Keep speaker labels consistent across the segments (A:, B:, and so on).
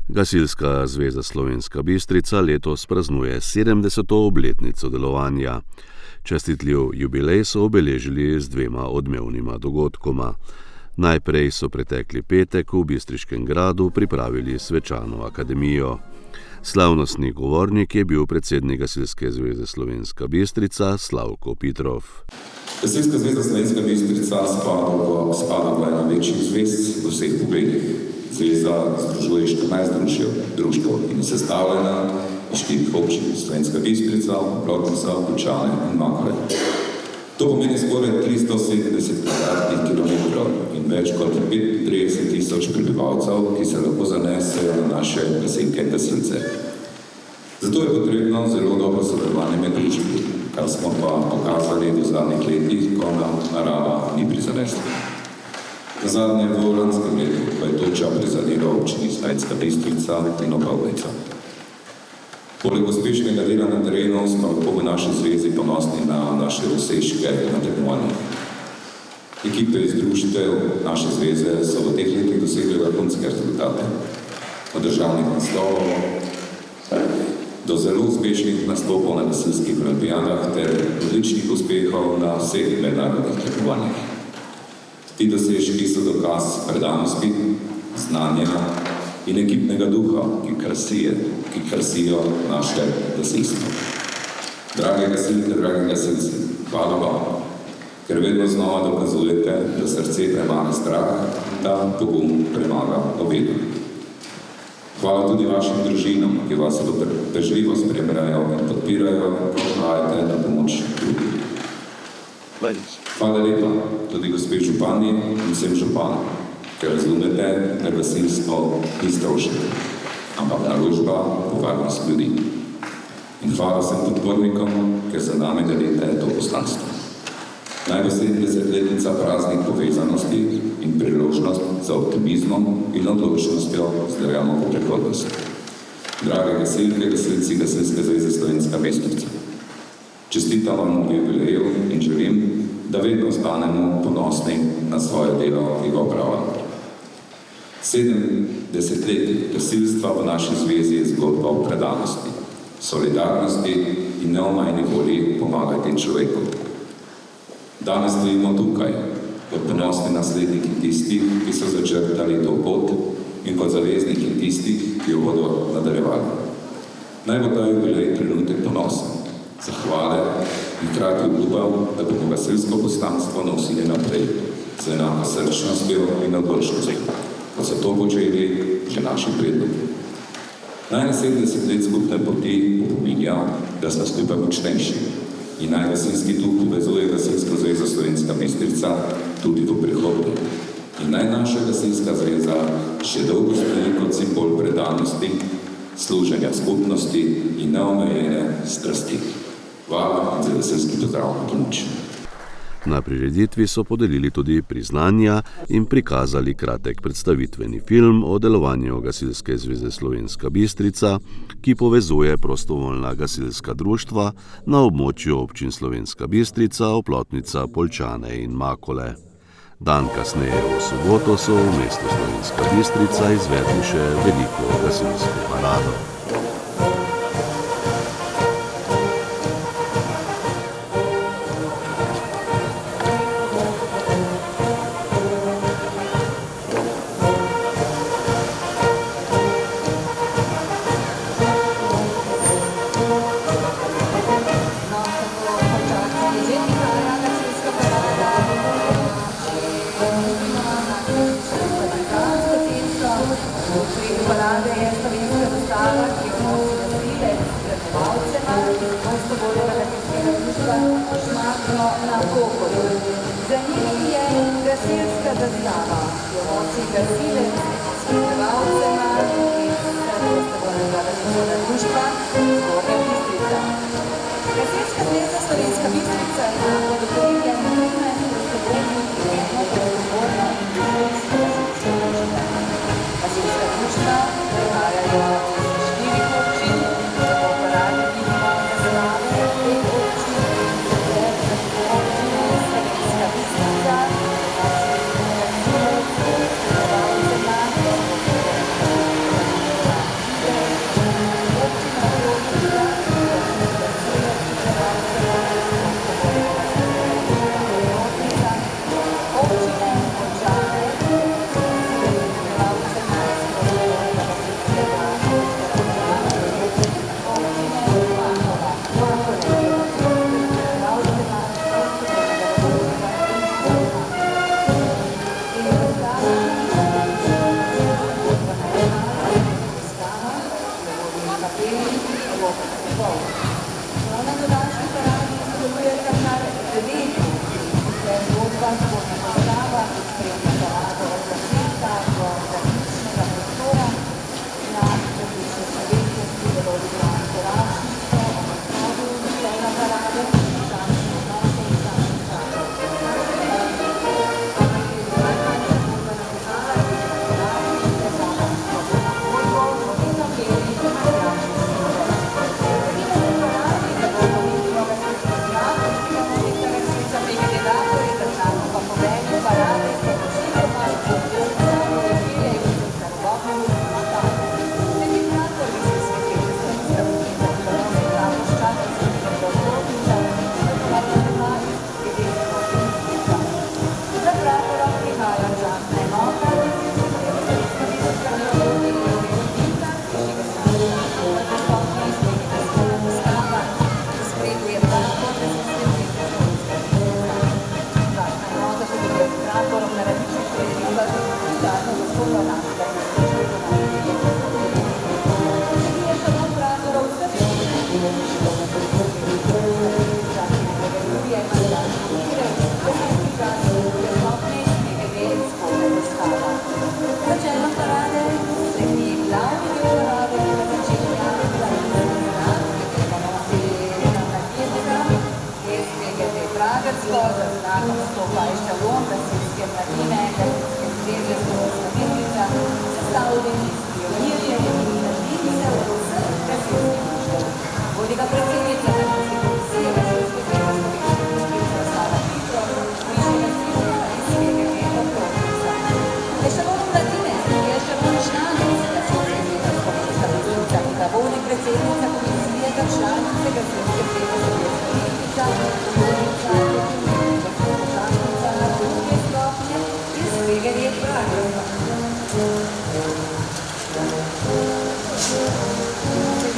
A: Gasilska zveza Slovenska Bistrica letos praznuje 70. obletnico delovanja. Častitljiv jubilej so obeležili z dvema odmevnima dogodkoma. Najprej so pretekli petek v Bistriškem gradu pripravili svečano akademijo. Slavnostni govornik je bil predsednik Gasilske zveze Slovenska Bistrica Slavko Pitrov.
B: Gasilska zveza Slovenska Bistrica spada v eno večjih zvez v vseh pogledih. Zveza združuje 14 društev in je sestavljena iz 4 občin: Slovenska Bistrica, Oplotnica, Poljčane in Makole. To pomeni skoraj 370 kvadratnih kilometrov in več kot 35.000 prebivalcev, ki se lahko zanesejo na naše gasilke in gasilce. Zato je potrebno zelo dobro sodelovanje med društvi, kar smo pa pokazali v zadnjih letih, ko nam narava ni prizanesla. Nazadnje v lanskem letu pa je toča prizadela občini Slovenska Bistrica in Oplotnica. Poleg uspešnega dela na terenu smo lahko v naši zvezi ponosni na naše dosežke na tekmovanjih. Ekipe iz društev naše zveze so v teh letih dosegli vrhunske rezultate. Od državnih naslovov do zelo uspešnih nastopov na gasilskih olimpijadah ter odličnih uspehov na vseh mednarodnih tekmovanjih. Ti dosežki so dokaz predanosti, znanja in ekipnega duha, ki krasijo naše gasilstvo. Drage gasilke, dragi gasilci, hvala vam, ker vedno znova dokazujete, da srce premaga strah, da pogum premaga pobedo. Hvala tudi vašim družinam, ki vas potrpežljivo spremljajo in podpirajo, ko prihajate na pomoč drugim. Hvala lepa tudi gospe župani in vsem županom, ker razumete, da gasilstvo ni strošek, ampak naložba v varnost ljudi. In hvala vsem podpornikom, ker za nami delite to poslanstvo. Naj bo 70-letnica praznik povezanosti in priložnost za optimizmom in odločnostjo zdravljamo v prihodnost. Drage gasilke, gasilci Gasilske zveze Slovenska Bistrica, čestitam vam v jubileju in želim, da vedno ostanemo ponosni na svoje delo, ki ga opravljamo. 70 let gasilstva v naši zvezi je zgodba o predanosti, solidarnosti in neomajni volji pomagati človeku. Danes stojimo tukaj, kot ponosni nasledniki tistih, ki so začrtali to pot, in kot zavezniki tistih, ki jo bodo nadaljevali. Naj bo ta jubilej trenutek ponosa, zahvale in hkrati obljubam, da bomo gasilsko poslanstvo nosili naprej z enako srčnostjo in odločnostjo, kot so to počeli že naši predniki. Naj 70 let skupne poti opominja, da smo skupaj močnejši in naj gasilski duh povezuje Gasilsko zvezo Slovenska Bistrica tudi v prihodnje. In naj naša gasilska zveza še dolgo stoji kot simbol predanosti, služenja skupnosti in neomejene strasti. Hvala in za gasilski pozdrav na pomoč.
A: Na prireditvi so podelili tudi priznanja in prikazali kratek predstavitveni film o delovanju Gasilske zveze Slovenska Bistrica, ki povezuje prostovoljna gasilska društva na območju občin Slovenska Bistrica, Oplotnica, Poljčane in Makole. Dan kasneje v soboto so v mestu Slovenska Bistrica izvedli še veliko gasilsko parado.
C: Parade je slovenska zastava, ki jo nosi gazile s spremljevalcema prostovoljnega gasilskega društva Šmartno na Pohorju. Za njimi je gasilska zastava, ki jo nosi gazile s spremljevalcema iz prostovoljnega gasilskega društva Zgornja Bistrica. Gasilska zveza Slovenska Bistrica ima podoporilje nujne prostovoljnih primerov prostovoljno in gasilskega društva. Gasilska društva prihajajo iz 4 občin, tako paradi vidimo zastave 5 občin, ter občine Slovenska Bistrica, nosi gasilec, spremljevalcema, stavljeni pionirje in narediteljev vseh gasilskih društev. Vodi ga predsednica Gasilske komisije Gasilske zveze Slovenske Bistrice Sara Hitro, višjega silnika in svega Okrožnica. Ešalon mladine je ešalon članic Gasilske zveze Slovenska Bistrica, ki ga vodi predsednica komisije za članice Gasilske zveze Slovenska Bistrica, Okrožnica, članica druge stopnje in svega Pragrova.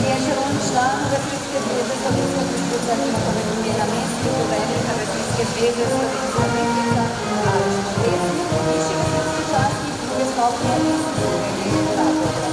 C: Je ešalon članov Gasilske zveze Slovenska Bistrica, ki napoveduje na mestu poveljnika Gasilske zveze Slovenska Bistrica, Aleš Modesni, višji gasilski častnik druge stopnje in svega Pragrova.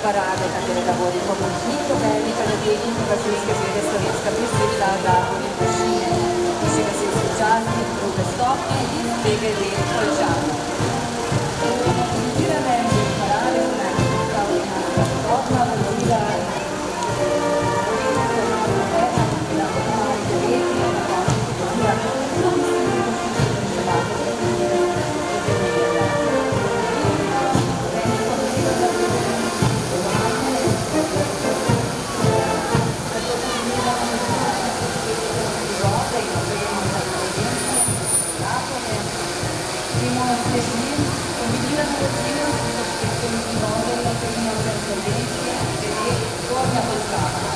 C: Parade, katerega vodi pomočnik poveljnika Gasilnika Gasilske zveze Slovenska Bistrica, Davorin Vršine, višji gasilski častnik druge stopnje in PGD Poljčano. Organizirane parade so najbolj pripravljena za sodobna vozila Torna Polskava.